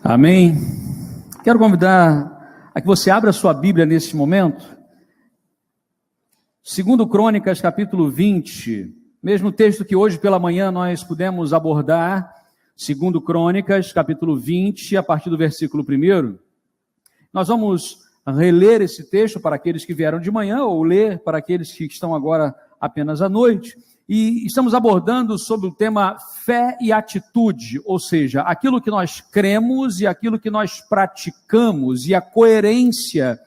Amém. Quero convidar a que você abra sua Bíblia nesse momento. Segundo Crônicas, capítulo 20, mesmo texto que hoje pela manhã nós pudemos abordar. Segundo Crônicas, capítulo 20, a partir do versículo 1. Nós vamos reler esse texto para aqueles que vieram de manhã ou ler para aqueles que estão agora apenas à noite. E estamos abordando sobre o tema fé e atitude, ou seja, aquilo que nós cremos e aquilo que nós praticamos e a coerência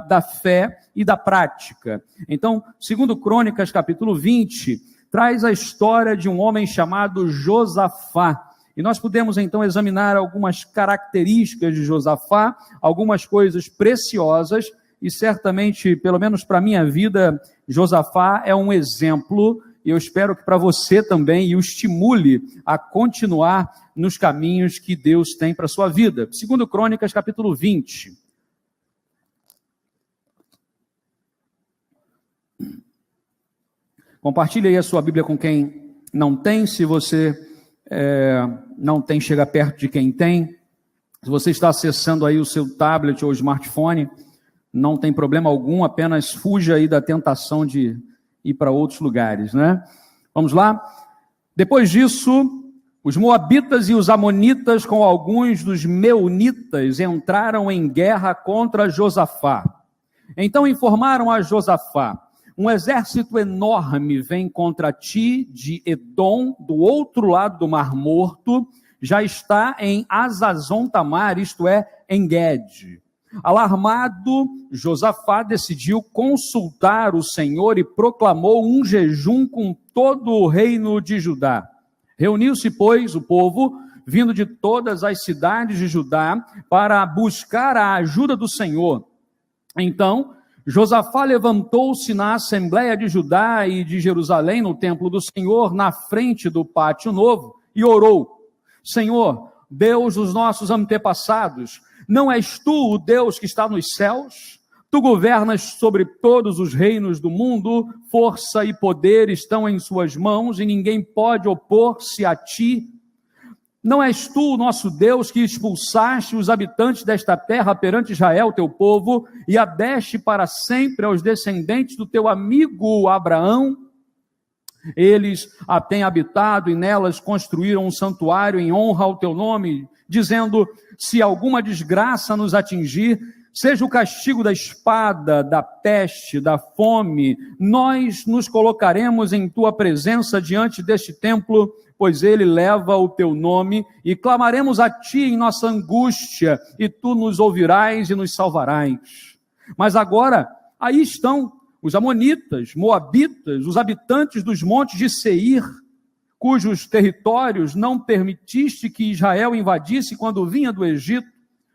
da fé e da prática. Então, segundo Crônicas, capítulo 20, traz a história de um homem chamado Josafá. E nós podemos então examinar algumas características de Josafá, algumas coisas preciosas, e certamente, pelo menos para a minha vida, Josafá é um exemplo. E eu espero que para você também, e o estimule a continuar nos caminhos que Deus tem para a sua vida. Segundo Crônicas, capítulo 20. Compartilhe aí a sua Bíblia com quem não tem. Se você não tem, chega perto de quem tem. Se você está acessando aí o seu tablet ou smartphone, não tem problema algum, apenas fuja aí da tentação de ir para outros lugares, né? Vamos lá? Depois disso, os moabitas e os amonitas com alguns dos meunitas entraram em guerra contra Josafá. Então informaram a Josafá: um exército enorme vem contra ti de Edom, do outro lado do Mar Morto, já está em Hazazon-Tamar, isto é, em Guede. Alarmado, Josafá decidiu consultar o Senhor e proclamou um jejum com todo o reino de Judá. Reuniu-se, pois, o povo, vindo de todas as cidades de Judá, para buscar a ajuda do Senhor. Então, Josafá levantou-se na Assembleia de Judá e de Jerusalém, no templo do Senhor, na frente do pátio novo, e orou: Senhor, Deus dos nossos antepassados, não és tu o Deus que está nos céus? Tu governas sobre todos os reinos do mundo, força e poder estão em suas mãos e ninguém pode opor-se a ti. Não és tu o nosso Deus que expulsaste os habitantes desta terra perante Israel, teu povo, e a deste para sempre aos descendentes do teu amigo Abraão? Eles a têm habitado e nelas construíram um santuário em honra ao teu nome, dizendo: se alguma desgraça nos atingir, seja o castigo da espada, da peste, da fome, nós nos colocaremos em tua presença diante deste templo, pois ele leva o teu nome, e clamaremos a ti em nossa angústia, e tu nos ouvirás e nos salvarás. Mas agora, aí estão os amonitas, moabitas, os habitantes dos montes de Seir, cujos territórios não permitiste que Israel invadisse quando vinha do Egito.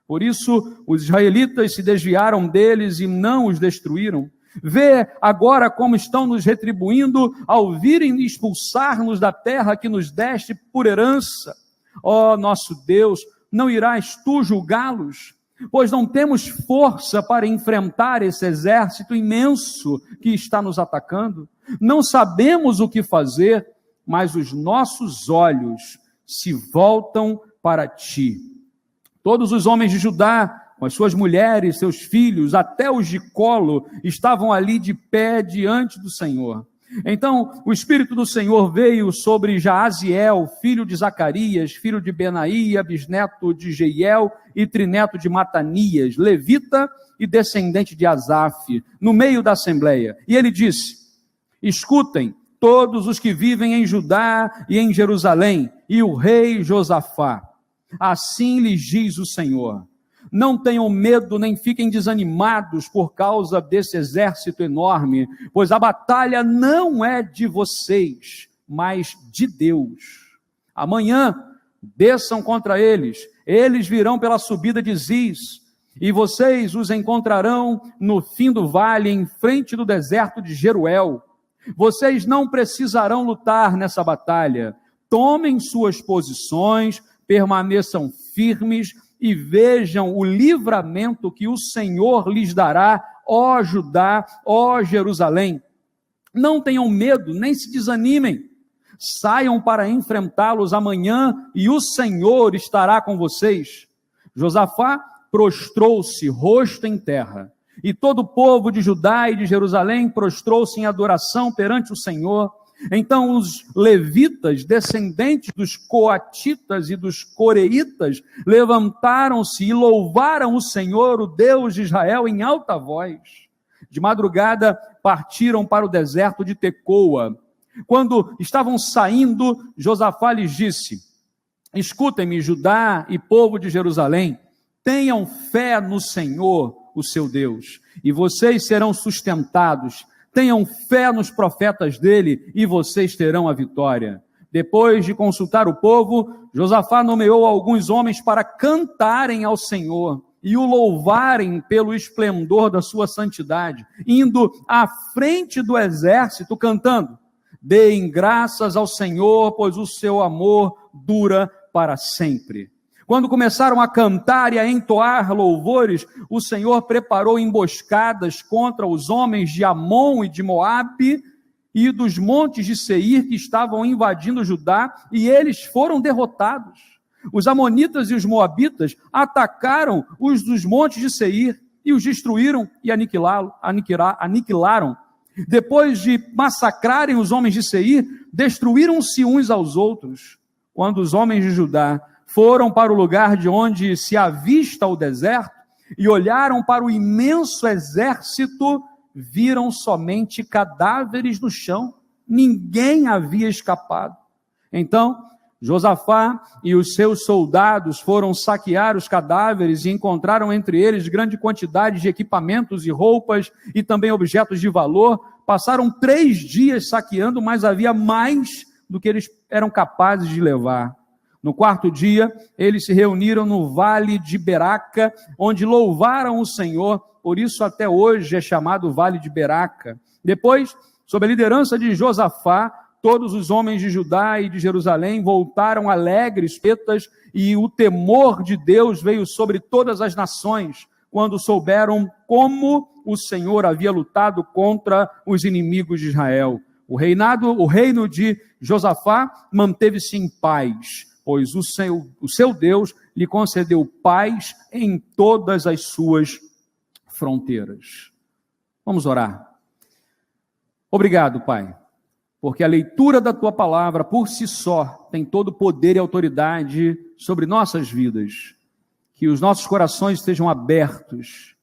Por isso, os israelitas se desviaram deles e não os destruíram. Vê agora como estão nos retribuindo ao virem expulsar-nos da terra que nos deste por herança. Ó nosso Deus, não irás tu julgá-los? Pois não temos força para enfrentar esse exército imenso que está nos atacando. Não sabemos o que fazer, mas os nossos olhos se voltam para ti. Todos os homens de Judá, com as suas mulheres, seus filhos, até os de colo, estavam ali de pé diante do Senhor. Então o Espírito do Senhor veio sobre Jaaziel, filho de Zacarias, filho de Benaía, bisneto de Jeiel e trineto de Matanias, levita e descendente de Asaf, no meio da assembleia. E ele disse: escutem todos os que vivem em Judá e em Jerusalém, e o rei Josafá. Assim lhes diz o Senhor: não tenham medo nem fiquem desanimados por causa desse exército enorme, pois a batalha não é de vocês, mas de Deus. Amanhã desçam contra eles, eles virão pela subida de Ziz, e vocês os encontrarão no fim do vale, em frente do deserto de Jeruel. Vocês não precisarão lutar nessa batalha. Tomem suas posições, permaneçam firmes e vejam o livramento que o Senhor lhes dará, ó Judá, ó Jerusalém. Não tenham medo, nem se desanimem. Saiam para enfrentá-los amanhã e o Senhor estará com vocês. Josafá prostrou-se, rosto em terra, e todo o povo de Judá e de Jerusalém prostrou-se em adoração perante o Senhor. Então os levitas, descendentes dos coatitas e dos coreitas, levantaram-se e louvaram o Senhor, o Deus de Israel, em alta voz. De madrugada partiram para o deserto de Tecoa. Quando estavam saindo, Josafá lhes disse: escutem-me, Judá e povo de Jerusalém, tenham fé no Senhor, o seu Deus, e vocês serão sustentados. Tenham fé nos profetas dele, e vocês terão a vitória. Depois de consultar o povo, Josafá nomeou alguns homens para cantarem ao Senhor e o louvarem pelo esplendor da sua santidade, indo à frente do exército cantando: deem graças ao Senhor, pois o seu amor dura para sempre. Quando começaram a cantar e a entoar louvores, o Senhor preparou emboscadas contra os homens de Amon e de Moabe e dos montes de Seir que estavam invadindo Judá, e eles foram derrotados. Os amonitas e os moabitas atacaram os dos montes de Seir e os destruíram e aniquilaram. Depois de massacrarem os homens de Seir, destruíram-se uns aos outros. Quando os homens de Judá foram para o lugar de onde se avista o deserto e olharam para o imenso exército, viram somente cadáveres no chão. Ninguém havia escapado. Então Josafá e os seus soldados foram saquear os cadáveres e encontraram entre eles grande quantidade de equipamentos e roupas e também objetos de valor. Passaram 3 dias saqueando, mas havia mais do que eles eram capazes de levar. No 4º dia, eles se reuniram no Vale de Beraca, onde louvaram o Senhor, por isso até hoje é chamado Vale de Beraca. Depois, sob a liderança de Josafá, todos os homens de Judá e de Jerusalém voltaram alegres, e o temor de Deus veio sobre todas as nações, quando souberam como o Senhor havia lutado contra os inimigos de Israel. O reino de Josafá manteve-se em paz, pois o seu Deus lhe concedeu paz em todas as suas fronteiras. Vamos orar. Obrigado, Pai, porque a leitura da Tua palavra, por si só, tem todo o poder e autoridade sobre nossas vidas. Que os nossos corações estejam abertos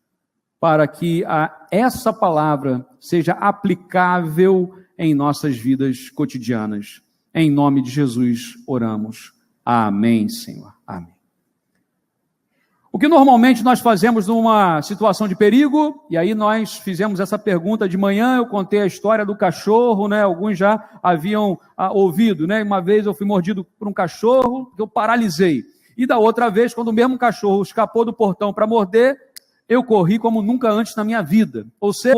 para que essa palavra seja aplicável em nossas vidas cotidianas. Em nome de Jesus oramos. Amém, Senhor. Amém. O que normalmente nós fazemos numa situação de perigo, e aí nós fizemos essa pergunta de manhã, eu contei a história do cachorro, né? Alguns já haviam ouvido, né? Uma vez eu fui mordido por um cachorro, que eu paralisei. E da outra vez, quando o mesmo cachorro escapou do portão para morder, eu corri como nunca antes na minha vida. Ou seja,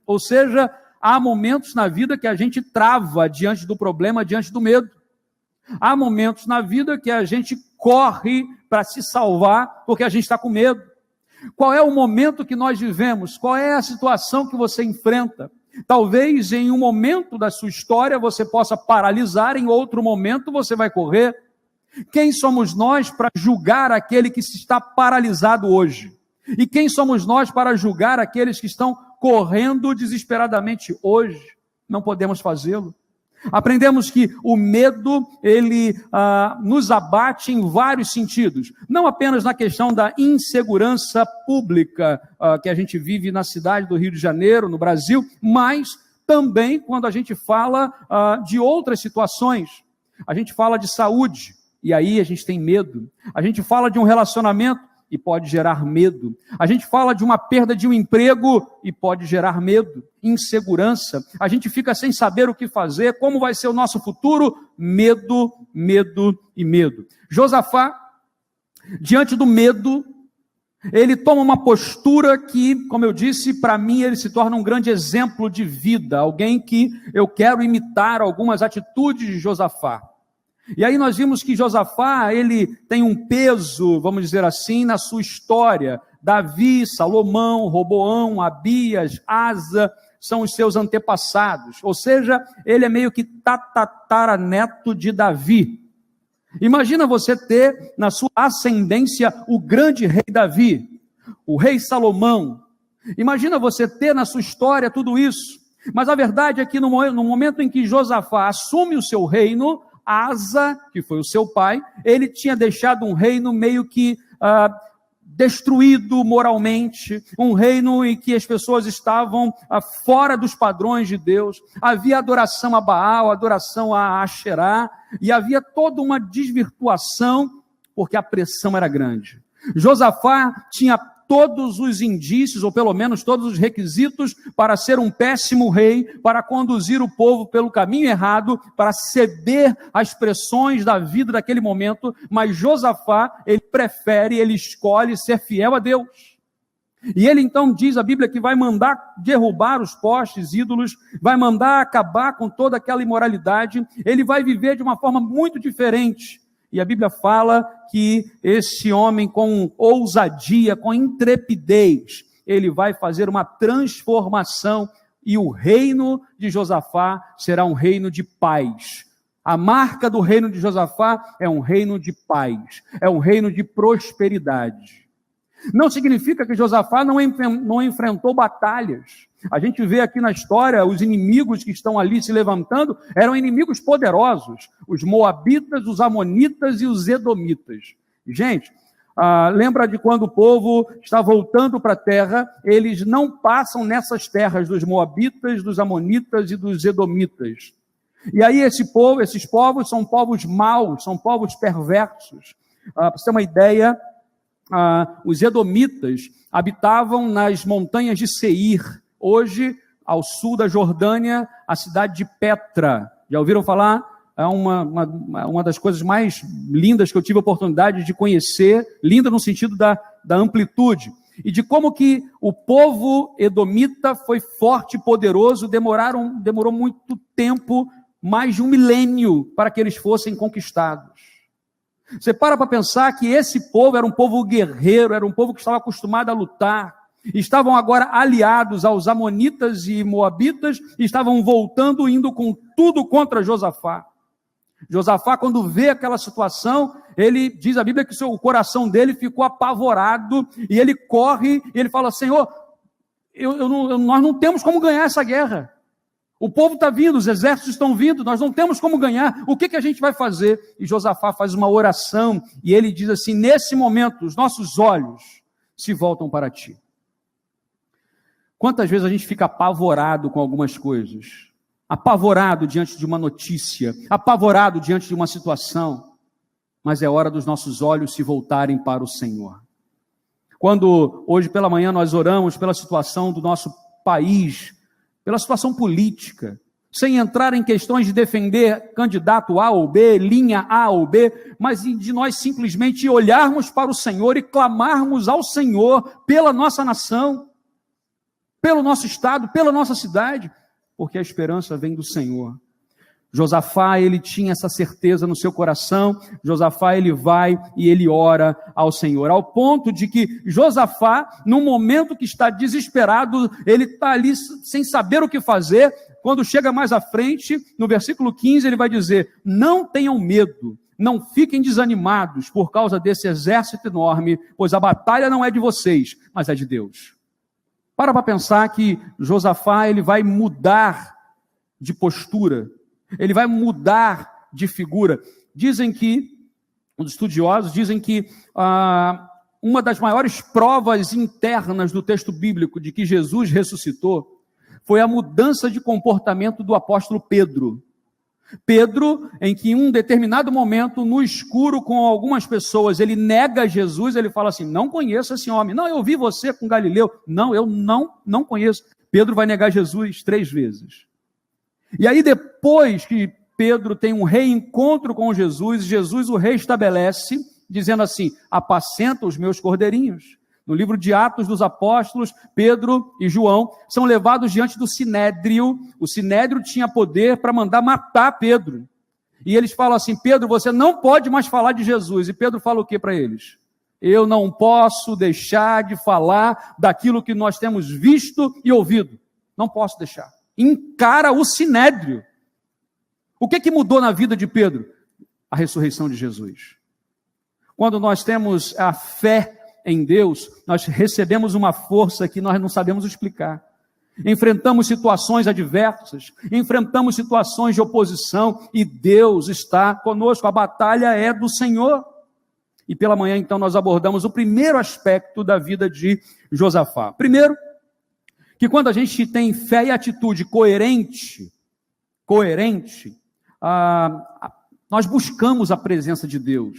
Ou seja, há momentos na vida que a gente trava diante do problema, diante do medo. Há momentos na vida que a gente corre para se salvar porque a gente está com medo. Qual é o momento que nós vivemos? Qual é a situação que você enfrenta? Talvez em um momento da sua história você possa paralisar, em outro momento você vai correr. Quem somos nós para julgar aquele que está paralisado hoje? E quem somos nós para julgar aqueles que estão correndo desesperadamente hoje? Não podemos fazê-lo. Aprendemos que o medo, ele nos abate em vários sentidos. Não apenas na questão da insegurança pública que a gente vive na cidade do Rio de Janeiro, no Brasil, mas também quando a gente fala de outras situações. A gente fala de saúde, e aí a gente tem medo. A gente fala de um relacionamento, e pode gerar medo. A gente fala de uma perda de um emprego e pode gerar medo, insegurança. A gente fica sem saber o que fazer, como vai ser o nosso futuro, medo, medo e medo. Josafá, diante do medo, ele toma uma postura que, como eu disse, para mim ele se torna um grande exemplo de vida, alguém que eu quero imitar algumas atitudes de Josafá. E aí nós vimos que Josafá, ele tem um peso, vamos dizer assim, na sua história. Davi, Salomão, Roboão, Abias, Asa, são os seus antepassados. Ou seja, ele é meio que tataraneto de Davi. Imagina você ter na sua ascendência o grande rei Davi, o rei Salomão. Imagina você ter na sua história tudo isso. Mas a verdade é que no momento em que Josafá assume o seu reino, Asa, que foi o seu pai, ele tinha deixado um reino meio que destruído moralmente, um reino em que as pessoas estavam fora dos padrões de Deus, havia adoração a Baal, adoração a Asherá, e havia toda uma desvirtuação, porque a pressão era grande. Josafá tinha todos os indícios, ou pelo menos todos os requisitos, para ser um péssimo rei, para conduzir o povo pelo caminho errado, para ceder às pressões da vida daquele momento, mas Josafá, ele escolhe ser fiel a Deus. E ele então diz, a Bíblia, que vai mandar derrubar os postes ídolos, vai mandar acabar com toda aquela imoralidade, ele vai viver de uma forma muito diferente. E a Bíblia fala que esse homem, com ousadia, com intrepidez, ele vai fazer uma transformação e o reino de Josafá será um reino de paz. A marca do reino de Josafá é um reino de paz, é um reino de prosperidade. Não significa que Josafá não enfrentou batalhas. A gente vê aqui na história, os inimigos que estão ali se levantando, eram inimigos poderosos, os moabitas, os amonitas e os edomitas. Gente, lembra de quando o povo está voltando para a terra, eles não passam nessas terras dos moabitas, dos amonitas e dos edomitas. E aí esses povos são povos maus, são povos perversos. Para você ter uma ideia, os edomitas habitavam nas montanhas de Seir, hoje, ao sul da Jordânia, a cidade de Petra. Já ouviram falar? É uma das coisas mais lindas que eu tive a oportunidade de conhecer, linda no sentido da amplitude, e de como que o povo edomita foi forte e poderoso, demorou muito tempo, mais de 1 milênio, para que eles fossem conquistados. Você para pensar que esse povo era um povo guerreiro, era um povo que estava acostumado a lutar, estavam agora aliados aos amonitas e moabitas, e estavam voltando, indo com tudo contra Josafá. Josafá, quando vê aquela situação, ele diz a Bíblia que o coração dele ficou apavorado, e ele corre, e ele fala, Senhor, nós não temos como ganhar essa guerra. O povo está vindo, os exércitos estão vindo, nós não temos como ganhar, o que a gente vai fazer? E Josafá faz uma oração, e ele diz assim, nesse momento, os nossos olhos se voltam para ti. Quantas vezes a gente fica apavorado com algumas coisas? Apavorado diante de uma notícia, apavorado diante de uma situação, mas é hora dos nossos olhos se voltarem para o Senhor. Quando hoje pela manhã nós oramos pela situação do nosso país, pela situação política, sem entrar em questões de defender candidato A ou B, linha A ou B, mas de nós simplesmente olharmos para o Senhor e clamarmos ao Senhor pela nossa nação, pelo nosso estado, pela nossa cidade, porque a esperança vem do Senhor. Josafá, ele tinha essa certeza no seu coração. Josafá, ele vai e ele ora ao Senhor, ao ponto de que Josafá, num momento que está desesperado, ele está ali sem saber o que fazer. Quando chega mais à frente, no versículo 15, ele vai dizer, não tenham medo, não fiquem desanimados por causa desse exército enorme, pois a batalha não é de vocês, mas é de Deus. Para pensar que Josafá, ele vai mudar de postura, ele vai mudar de figura. Dizem que, os estudiosos dizem que uma das maiores provas internas do texto bíblico de que Jesus ressuscitou foi a mudança de comportamento do apóstolo Pedro. Pedro, em que em um determinado momento, no escuro com algumas pessoas, ele nega Jesus, ele fala assim, não conheço esse homem, não, eu vi você com Galileu, não, eu não conheço. Pedro vai negar Jesus 3 vezes. E aí depois que Pedro tem um reencontro com Jesus, Jesus o reestabelece, dizendo assim, apacenta os meus cordeirinhos. No livro de Atos dos Apóstolos, Pedro e João são levados diante do Sinédrio. O Sinédrio tinha poder para mandar matar Pedro. E eles falam assim, Pedro, você não pode mais falar de Jesus. E Pedro fala o que para eles? Eu não posso deixar de falar daquilo que nós temos visto e ouvido. Não posso deixar. Encara o Sinédrio. O que mudou na vida de Pedro? a ressurreição de Jesus. Quando nós temos a fé em Deus, nós recebemos uma força que nós não sabemos explicar. Enfrentamos situações adversas, enfrentamos situações de oposição e Deus está conosco. A batalha é do Senhor. E pela manhã, então, nós abordamos o primeiro aspecto da vida de Josafá. Primeiro, que quando a gente tem fé e atitude coerente, nós buscamos a presença de Deus.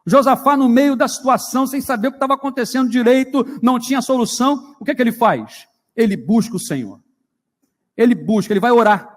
Josafá, no meio da situação, sem saber o que estava acontecendo direito, não tinha solução, o que é que ele faz? Ele busca o Senhor. Ele vai orar.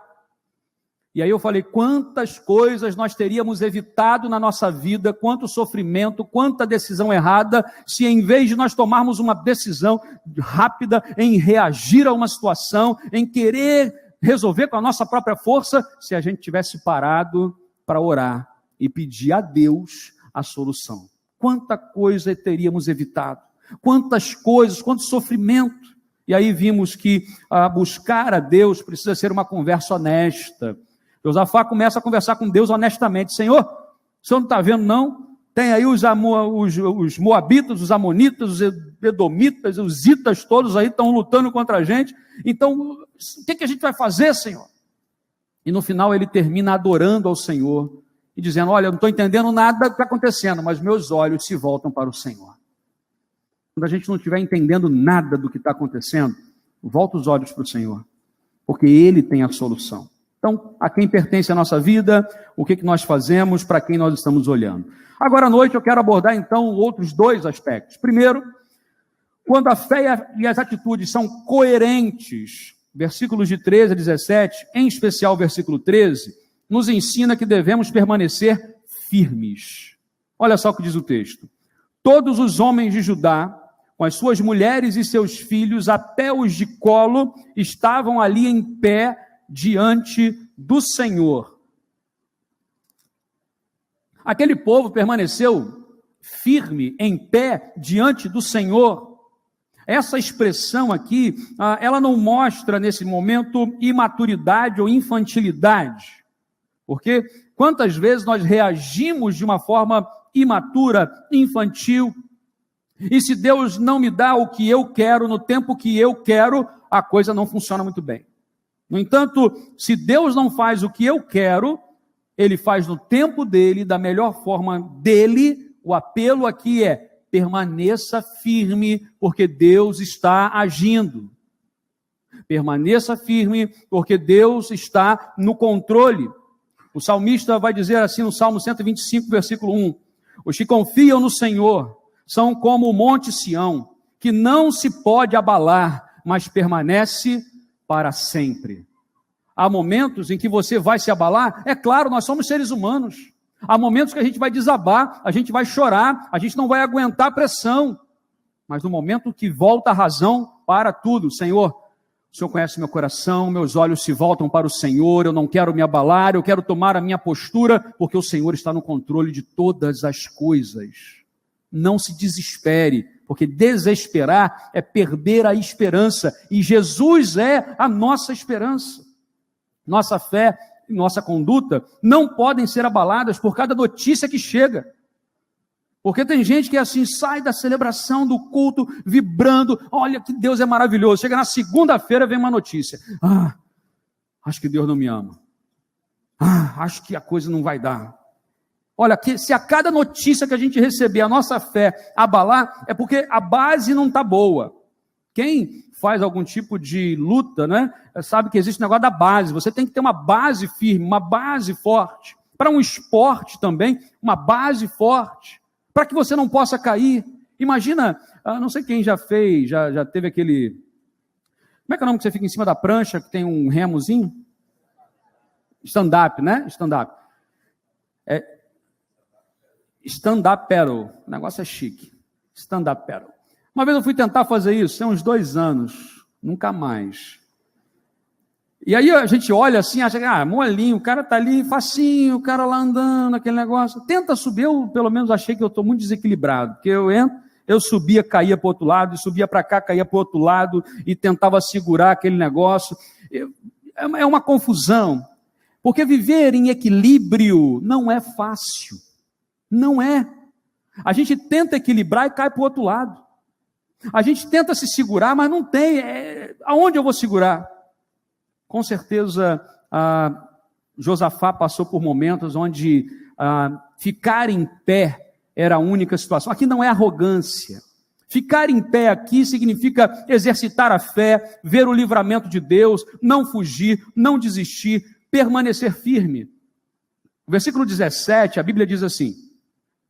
E aí eu falei, quantas coisas nós teríamos evitado na nossa vida, quanto sofrimento, quanta decisão errada, se em vez de nós tomarmos uma decisão rápida em reagir a uma situação, em querer resolver com a nossa própria força, se a gente tivesse parado para orar e pedir a Deus a solução. Quanta coisa teríamos evitado, quantas coisas, quanto sofrimento. E aí vimos que buscar a Deus precisa ser uma conversa honesta. Josafá começa a conversar com Deus honestamente. Senhor, o senhor não está vendo não? Tem aí os moabitas, os amonitas, os edomitas, os itas todos aí estão lutando contra a gente. Então, o que a gente vai fazer, Senhor? E no final ele termina adorando ao Senhor e dizendo, olha, eu não estou entendendo nada do que está acontecendo, mas meus olhos se voltam para o Senhor. Quando a gente não estiver entendendo nada do que está acontecendo, volta os olhos para o Senhor, porque Ele tem a solução. Então, a quem pertence a nossa vida, o que nós fazemos, para quem nós estamos olhando. Agora à noite eu quero abordar então outros dois aspectos. Primeiro, quando a fé e as atitudes são coerentes, versículos de 13 a 17, em especial o versículo 13, nos ensina que devemos permanecer firmes. Olha só o que diz o texto. Todos os homens de Judá, com as suas mulheres e seus filhos, até os de colo, estavam ali em pé diante do Senhor. Aquele povo permaneceu firme, em pé, diante do Senhor. Essa expressão aqui, ela não mostra nesse momento imaturidade ou infantilidade, porque quantas vezes nós reagimos de uma forma imatura, infantil, e se Deus não me dá o que eu quero, no tempo que eu quero, a coisa não funciona muito bem. No entanto, se Deus não faz o que eu quero, Ele faz no tempo dele, da melhor forma dele. O apelo aqui é, permaneça firme, porque Deus está agindo. Permaneça firme, porque Deus está no controle. O salmista vai dizer assim no Salmo 125, versículo 1, os que confiam no Senhor são como o monte Sião, que não se pode abalar, mas permanece para sempre. Há momentos em que você vai se abalar, é claro, nós somos seres humanos. Há momentos que a gente vai desabar, a gente vai chorar, a gente não vai aguentar a pressão. Mas no momento que volta a razão, para tudo. Senhor, o Senhor conhece meu coração, meus olhos se voltam para o Senhor, eu não quero me abalar, eu quero tomar a minha postura, porque o Senhor está no controle de todas as coisas. Não se desespere, porque desesperar é perder a esperança, e Jesus é a nossa esperança. Nossa fé e nossa conduta não podem ser abaladas por cada notícia que chega. Porque tem gente que assim, sai da celebração, do culto, vibrando, olha que Deus é maravilhoso. Chega na segunda-feira, vem uma notícia. Acho que Deus não me ama. Acho que a coisa não vai dar. Olha, se a cada notícia que a gente receber, a nossa fé abalar, é porque a base não está boa. Quem faz algum tipo de luta, né, sabe que existe o negócio da base. Você tem que ter uma base firme, uma base forte. Para um esporte também, uma base forte. Para que você não possa cair. Imagina, não sei quem já fez, já teve aquele... Como é que é o nome que você fica em cima da prancha, que tem um remozinho? Stand-up, né? Stand-up. Stand-up paddle. O negócio é chique. Stand-up paddle. Uma vez eu fui tentar fazer isso, tem uns 2 anos. Nunca mais. E aí a gente olha assim, acha, molinho, o cara está ali, facinho, o cara lá andando, aquele negócio. Tenta subir, eu pelo menos achei que eu estou muito desequilibrado, porque eu subia, caía para o outro lado, e subia para cá, caía para o outro lado, e tentava segurar aquele negócio. É uma confusão, Porque viver em equilíbrio não é fácil. Não é. A gente tenta equilibrar e cai para o outro lado. A gente tenta se segurar, mas não tem. Aonde eu vou segurar? Com certeza, Josafá passou por momentos onde ficar em pé era a única situação. Aqui não é arrogância. Ficar em pé aqui significa exercitar a fé, ver o livramento de Deus, não fugir, não desistir, permanecer firme. O versículo 17, a Bíblia diz assim: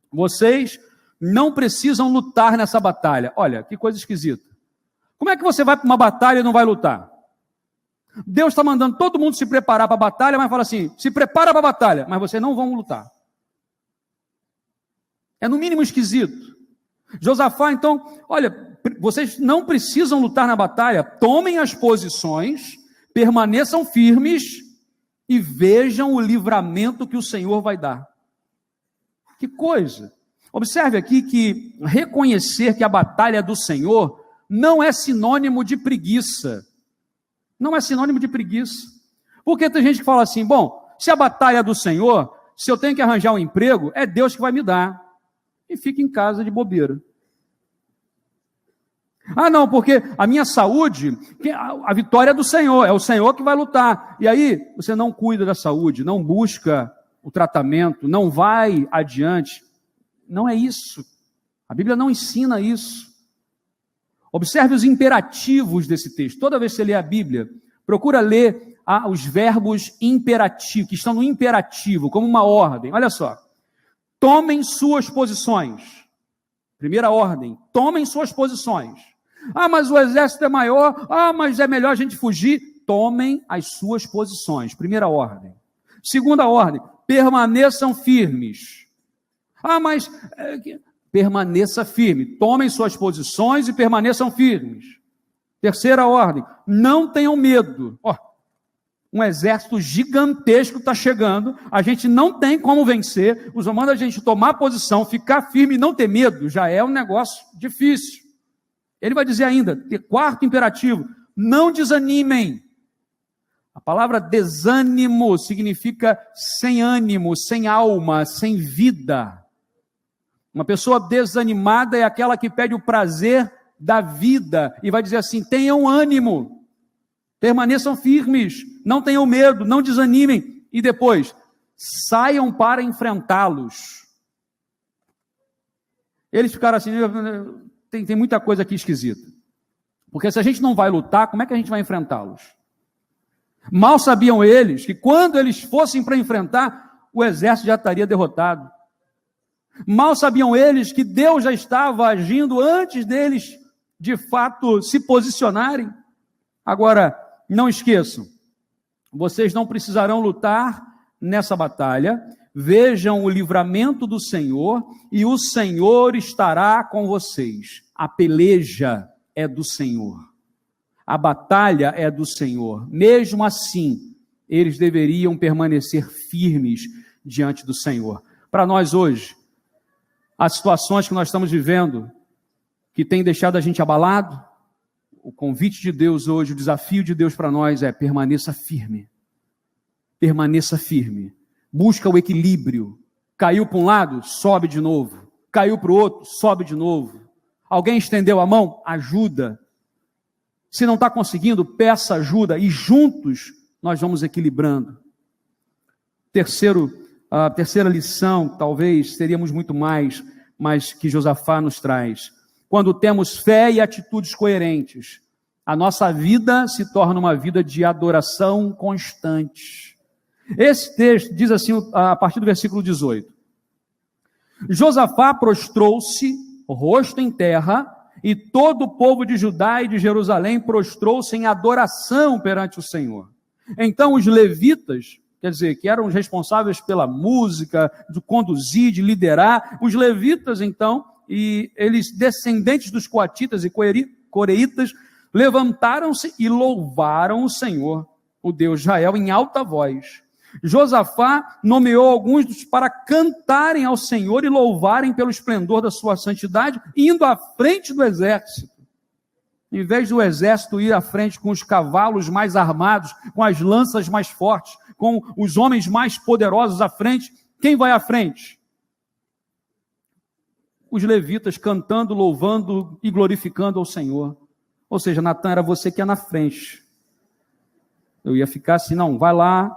vocês não precisam lutar nessa batalha. Olha, que coisa esquisita. Como é que você vai para uma batalha e não vai lutar? Deus está mandando todo mundo se preparar para a batalha, mas fala assim, se prepara para a batalha, mas vocês não vão lutar. É no mínimo esquisito. Josafá, então, olha, vocês não precisam lutar na batalha, tomem as posições, permaneçam firmes e vejam o livramento que o Senhor vai dar. Que coisa! Observe aqui que reconhecer que a batalha é do Senhor não é sinônimo de preguiça. Não é sinônimo de preguiça. Porque tem gente que fala assim, bom, se a batalha é do Senhor, se eu tenho que arranjar um emprego, é Deus que vai me dar. E fica em casa de bobeira. Ah, não, porque a minha saúde, a vitória é do Senhor, é o Senhor que vai lutar. E aí, você não cuida da saúde, não busca o tratamento, não vai adiante. Não é isso. A Bíblia não ensina isso. Observe os imperativos desse texto. Toda vez que você lê a Bíblia, procura ler os verbos imperativos, que estão no imperativo, como uma ordem. Olha só. Tomem suas posições. Primeira ordem, tomem suas posições. Ah, mas o exército é maior. Ah, mas é melhor a gente fugir. Tomem as suas posições. Primeira ordem. Segunda ordem, permaneçam firmes. Ah, mas permaneça firme. Tomem suas posições e permaneçam firmes. Terceira ordem, não tenham medo. Um exército gigantesco está chegando, a gente não tem como vencer, os manda a gente tomar posição, ficar firme e não ter medo, já é um negócio difícil. Ele vai dizer ainda, quarto imperativo, não desanimem. A palavra desânimo significa sem ânimo, sem alma, sem vida. Uma pessoa desanimada é aquela que perde o prazer da vida e vai dizer assim, tenham ânimo, permaneçam firmes, não tenham medo, não desanimem. E depois, saiam para enfrentá-los. Eles ficaram assim, tem muita coisa aqui esquisita. Porque se a gente não vai lutar, como é que a gente vai enfrentá-los? Mal sabiam eles que quando eles fossem para enfrentar, o exército já estaria derrotado. Mal sabiam eles que Deus já estava agindo antes deles, de fato, se posicionarem. Agora, não esqueçam, vocês não precisarão lutar nessa batalha, vejam o livramento do Senhor, e o Senhor estará com vocês. A peleja é do Senhor. A batalha é do Senhor. Mesmo assim, eles deveriam permanecer firmes diante do Senhor. Para nós hoje, as situações que nós estamos vivendo, que tem deixado a gente abalado, o convite de Deus hoje, o desafio de Deus para nós é permaneça firme. Permaneça firme. Busca o equilíbrio. Caiu para um lado, sobe de novo. Caiu para o outro, sobe de novo. Alguém estendeu a mão? Ajuda. Se não está conseguindo, peça ajuda e juntos nós vamos equilibrando. A terceira lição, talvez, teríamos muito mais, mas que Josafá nos traz. Quando temos fé e atitudes coerentes, a nossa vida se torna uma vida de adoração constante. Esse texto diz assim, a partir do versículo 18. Josafá prostrou-se, rosto em terra, e todo o povo de Judá e de Jerusalém prostrou-se em adoração perante o Senhor. Então os levitas, quer dizer, que eram os responsáveis pela música, de conduzir, de liderar, os levitas então, e eles descendentes dos coatitas e coreitas, levantaram-se e louvaram o Senhor, o Deus de Israel, em alta voz. Josafá nomeou alguns para cantarem ao Senhor e louvarem pelo esplendor da sua santidade, indo à frente do exército. Em vez do exército ir à frente com os cavalos mais armados, com as lanças mais fortes, com os homens mais poderosos à frente. Quem vai à frente? Os levitas cantando, louvando e glorificando ao Senhor. Ou seja, Natan, era você que ia na frente. Eu ia ficar assim, não, vai lá,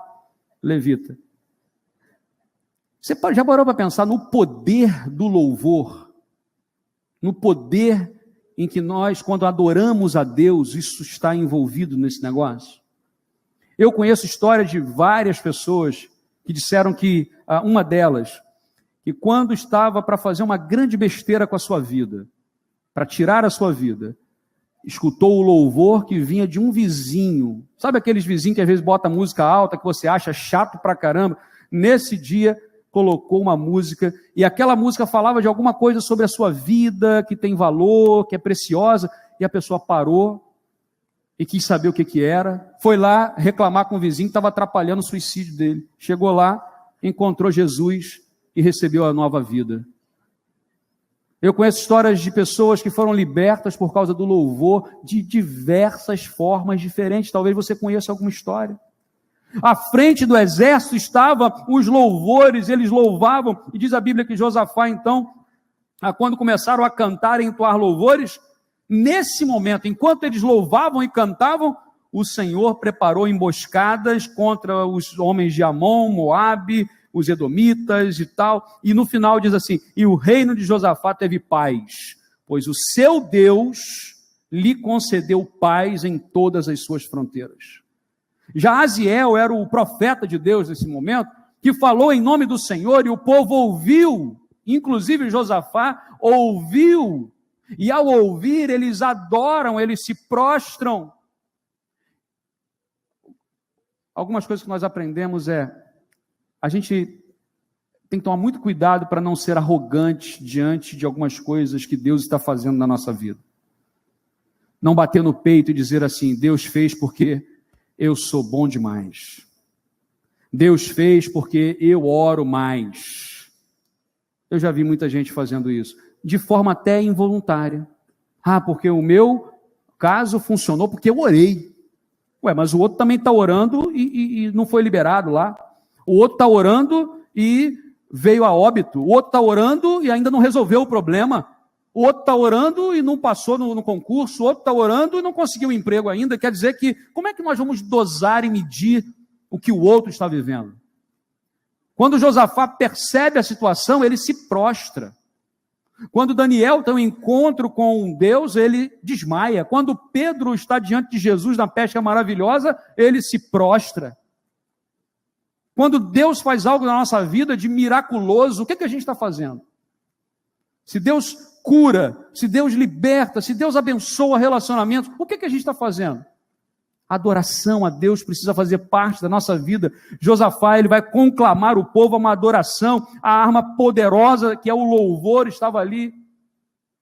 levita. Você já parou para pensar no poder do louvor? No poder em que nós, quando adoramos a Deus, isso está envolvido nesse negócio? Eu conheço histórias de várias pessoas que disseram que, uma delas, que quando estava para fazer uma grande besteira com a sua vida, para tirar a sua vida, escutou o louvor que vinha de um vizinho. Sabe aqueles vizinhos que às vezes bota música alta, que você acha chato pra caramba? Nesse dia, colocou uma música, e aquela música falava de alguma coisa sobre a sua vida, que tem valor, que é preciosa, e a pessoa parou e quis saber o que era, foi lá reclamar com o vizinho que estava atrapalhando o suicídio dele. Chegou lá, encontrou Jesus e recebeu a nova vida. Eu conheço histórias de pessoas que foram libertas por causa do louvor de diversas formas diferentes. Talvez você conheça alguma história. À frente do exército estavam os louvores, eles louvavam, e diz a Bíblia que Josafá, então, quando começaram a cantar e entoar louvores, nesse momento, enquanto eles louvavam e cantavam, o Senhor preparou emboscadas contra os homens de Amon, Moabe, os edomitas e tal, e no final diz assim, e o reino de Josafá teve paz, pois o seu Deus lhe concedeu paz em todas as suas fronteiras. Já Aziel era o profeta de Deus nesse momento, que falou em nome do Senhor, e o povo ouviu, inclusive Josafá ouviu, e ao ouvir eles adoram, eles se prostram. Algumas coisas que nós aprendemos a gente tem que tomar muito cuidado para não ser arrogante diante de algumas coisas que Deus está fazendo na nossa vida. Não bater no peito e dizer assim, Deus fez porque eu sou bom demais. Deus fez porque eu oro mais. Eu já vi muita gente fazendo isso, de forma até involuntária. Porque o meu caso funcionou porque eu orei. Mas o outro também está orando e não foi liberado lá. O outro está orando e veio a óbito. O outro está orando e ainda não resolveu o problema. O outro está orando e não passou no concurso. O outro está orando e não conseguiu um emprego ainda. Quer dizer que, como é que nós vamos dosar e medir o que o outro está vivendo? Quando Josafá percebe a situação, ele se prostra. Quando Daniel tem um encontro com Deus, ele desmaia. Quando Pedro está diante de Jesus na pesca maravilhosa, ele se prostra. Quando Deus faz algo na nossa vida de miraculoso, o que a gente está fazendo? Se Deus cura, se Deus liberta, se Deus abençoa relacionamentos, o que a gente está fazendo? A adoração a Deus precisa fazer parte da nossa vida. Josafá, ele vai conclamar o povo a uma adoração, a arma poderosa que é o louvor estava ali.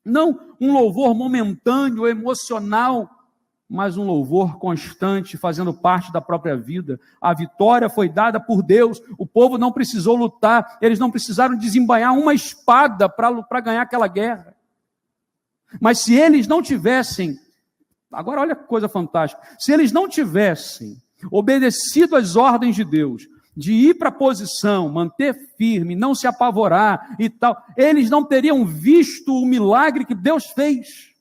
Não um louvor momentâneo, emocional, mas um louvor constante, fazendo parte da própria vida. A vitória foi dada por Deus, o povo não precisou lutar, eles não precisaram desembainhar uma espada para ganhar aquela guerra. Mas se eles não tivessem, agora olha que coisa fantástica, se eles não tivessem obedecido às ordens de Deus, de ir para a posição, manter firme, não se apavorar e tal, eles não teriam visto o milagre que Deus fez.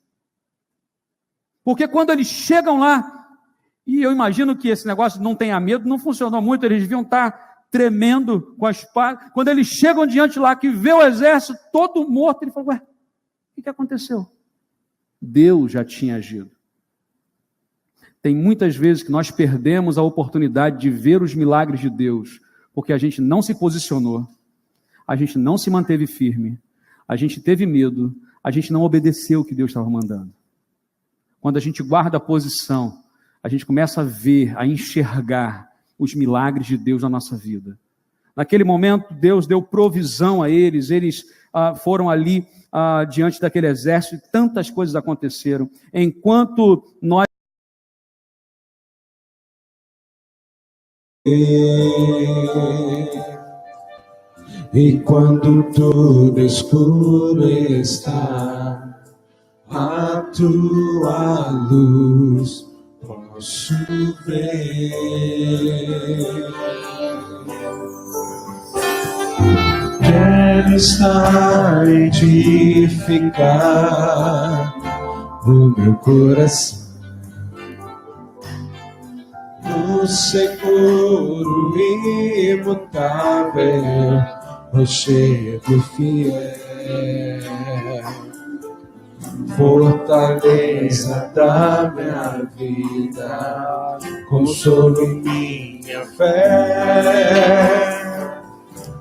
Porque quando eles chegam lá, e eu imagino que esse negócio não tenha medo, não funcionou muito, eles deviam estar tremendo com a espada. Quando eles chegam diante lá, que vê o exército todo morto, ele fala, o que aconteceu? Deus já tinha agido. Tem muitas vezes que nós perdemos a oportunidade de ver os milagres de Deus, porque a gente não se posicionou, a gente não se manteve firme, a gente teve medo, a gente não obedeceu o que Deus estava mandando. Quando a gente guarda a posição, a gente começa a ver, a enxergar os milagres de Deus na nossa vida. Naquele momento, Deus deu provisão a eles, eles foram ali diante daquele exército, e tantas coisas aconteceram. Enquanto nós... E quando tudo escuro está, a tua luz posso ver. Quero estar e edificar o meu coração no seguro e imutável rochedo fiel, fortaleza da minha vida, consolo em minha fé,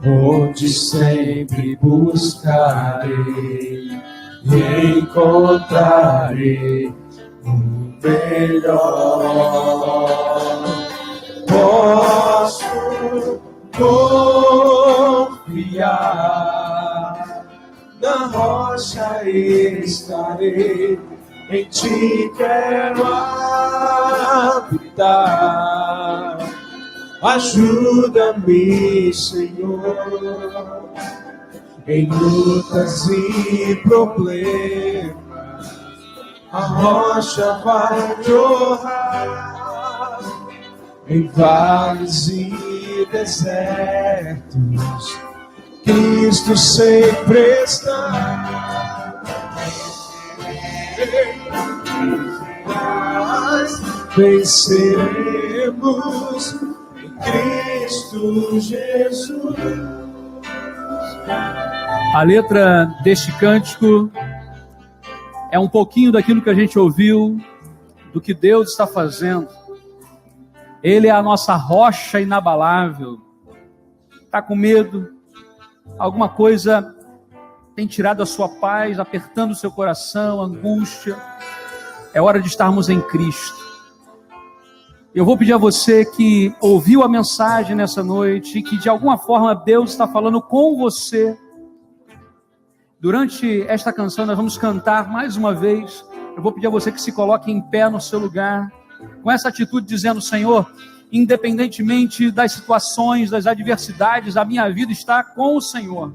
onde sempre buscarei e encontrarei o melhor. Posso confiar, na rocha estarei, em ti quero habitar. Ajuda-me, Senhor, em lutas e problemas. A rocha vai jorrar em vales e desertos. Cristo sempre está. Venceremos em Cristo Jesus. A letra deste cântico é um pouquinho daquilo que a gente ouviu, do que Deus está fazendo. Ele é a nossa rocha inabalável. Está com medo? Alguma coisa tem tirado a sua paz, apertando o seu coração, angústia? É hora de estarmos em Cristo. Eu vou pedir a você que ouviu a mensagem nessa noite e que de alguma forma Deus está falando com você. Durante esta canção nós vamos cantar mais uma vez. Eu vou pedir a você que se coloque em pé no seu lugar, com essa atitude dizendo: Senhor, independentemente das situações, das adversidades, a minha vida está com o Senhor.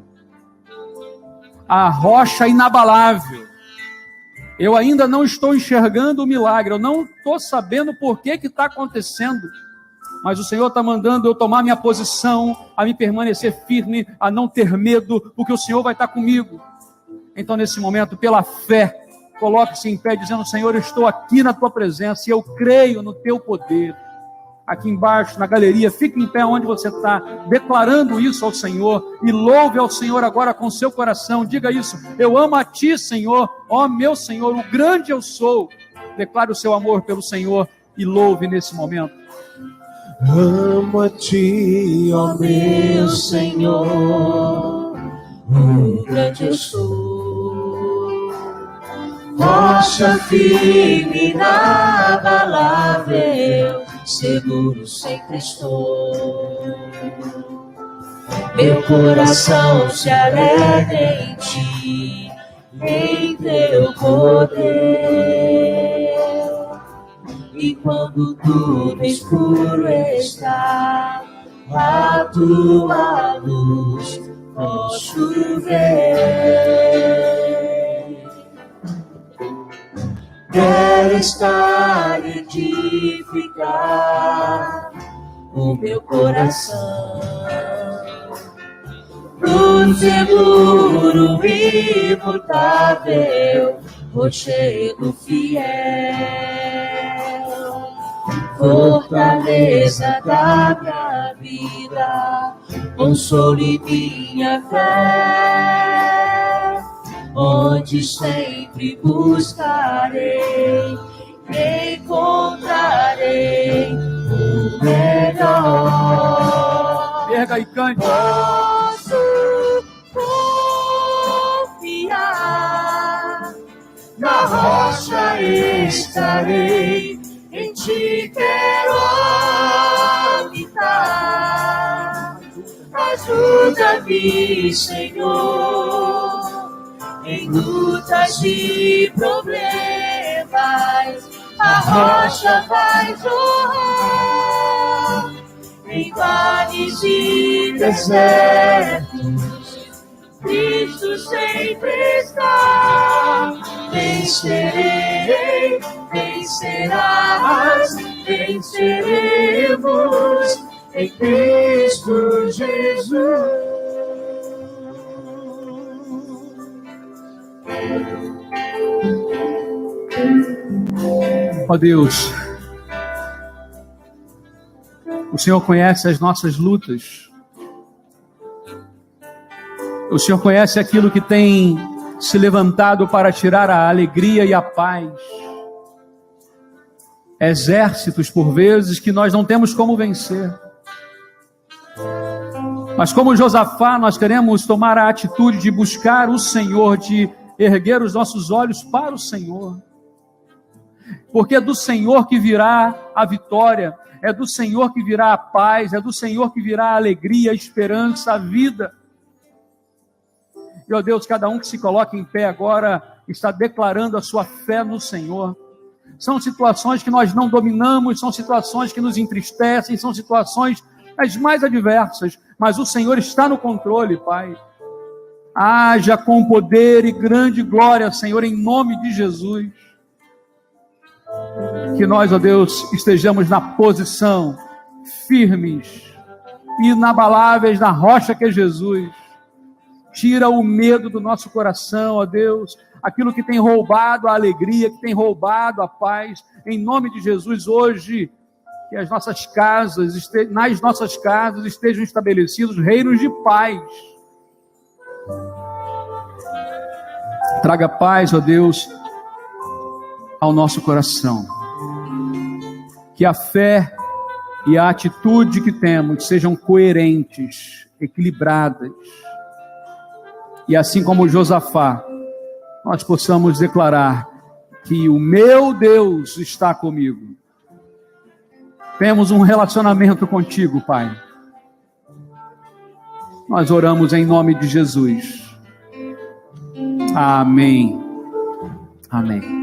A rocha inabalável. Eu ainda não estou enxergando o milagre, eu não estou sabendo por que está acontecendo, mas o Senhor está mandando eu tomar minha posição, a me permanecer firme, a não ter medo, porque o Senhor vai estar comigo. Então, nesse momento, pela fé, coloque-se em pé, dizendo: Senhor, eu estou aqui na tua presença e eu creio no teu poder. Aqui embaixo, na galeria, fique em pé onde você está, declarando isso ao Senhor, e louve ao Senhor agora com seu coração. Diga isso: eu amo a ti, Senhor, ó meu Senhor, o grande eu sou. Declare o seu amor pelo Senhor e louve nesse momento. Amo a ti, ó meu Senhor, o grande eu sou, rocha firme, inabalável, seguro sempre estou. Meu coração se alegra em ti, em teu poder. E quando tudo escuro está, a tua luz posso ver. Quero estar e edificar o meu coração no seguro e imutável rochedo fiel, fortaleza da minha vida, consolo em minha fé, onde sempre buscarei, encontrarei o melhor. Erga e cante. Posso confiar, na rocha estarei, em ti quero habitar. Ajuda-me, Senhor, em lutas e problemas. A rocha vai jorrar em vales e desertos. Cristo sempre está. Vencerei, vencerás, venceremos em Cristo Jesus. Ó Deus, o Senhor conhece as nossas lutas. O Senhor conhece aquilo que tem se levantado para tirar a alegria e a paz. Exércitos, por vezes, que nós não temos como vencer. Mas como Josafá, nós queremos tomar a atitude de buscar o Senhor, de erguer os nossos olhos para o Senhor. Porque é do Senhor que virá a vitória, é do Senhor que virá a paz, é do Senhor que virá a alegria, a esperança, a vida. E, ó Deus, cada um que se coloca em pé agora está declarando a sua fé no Senhor. São situações que nós não dominamos, são situações que nos entristecem, são situações as mais adversas, mas o Senhor está no controle, Pai. Haja com poder e grande glória, Senhor, em nome de Jesus. Que nós, ó Deus, estejamos na posição, firmes, inabaláveis na rocha que é Jesus. Tira o medo do nosso coração, ó Deus, aquilo que tem roubado a alegria, que tem roubado a paz, em nome de Jesus, hoje, que as nossas casas, nas nossas casas estejam estabelecidos reinos de paz. Traga paz, ó Deus, ao nosso coração. Que a fé e a atitude que temos sejam coerentes, equilibradas. E assim como Josafá, nós possamos declarar que o meu Deus está comigo. Temos um relacionamento contigo, Pai. Nós oramos em nome de Jesus. Amém. Amém.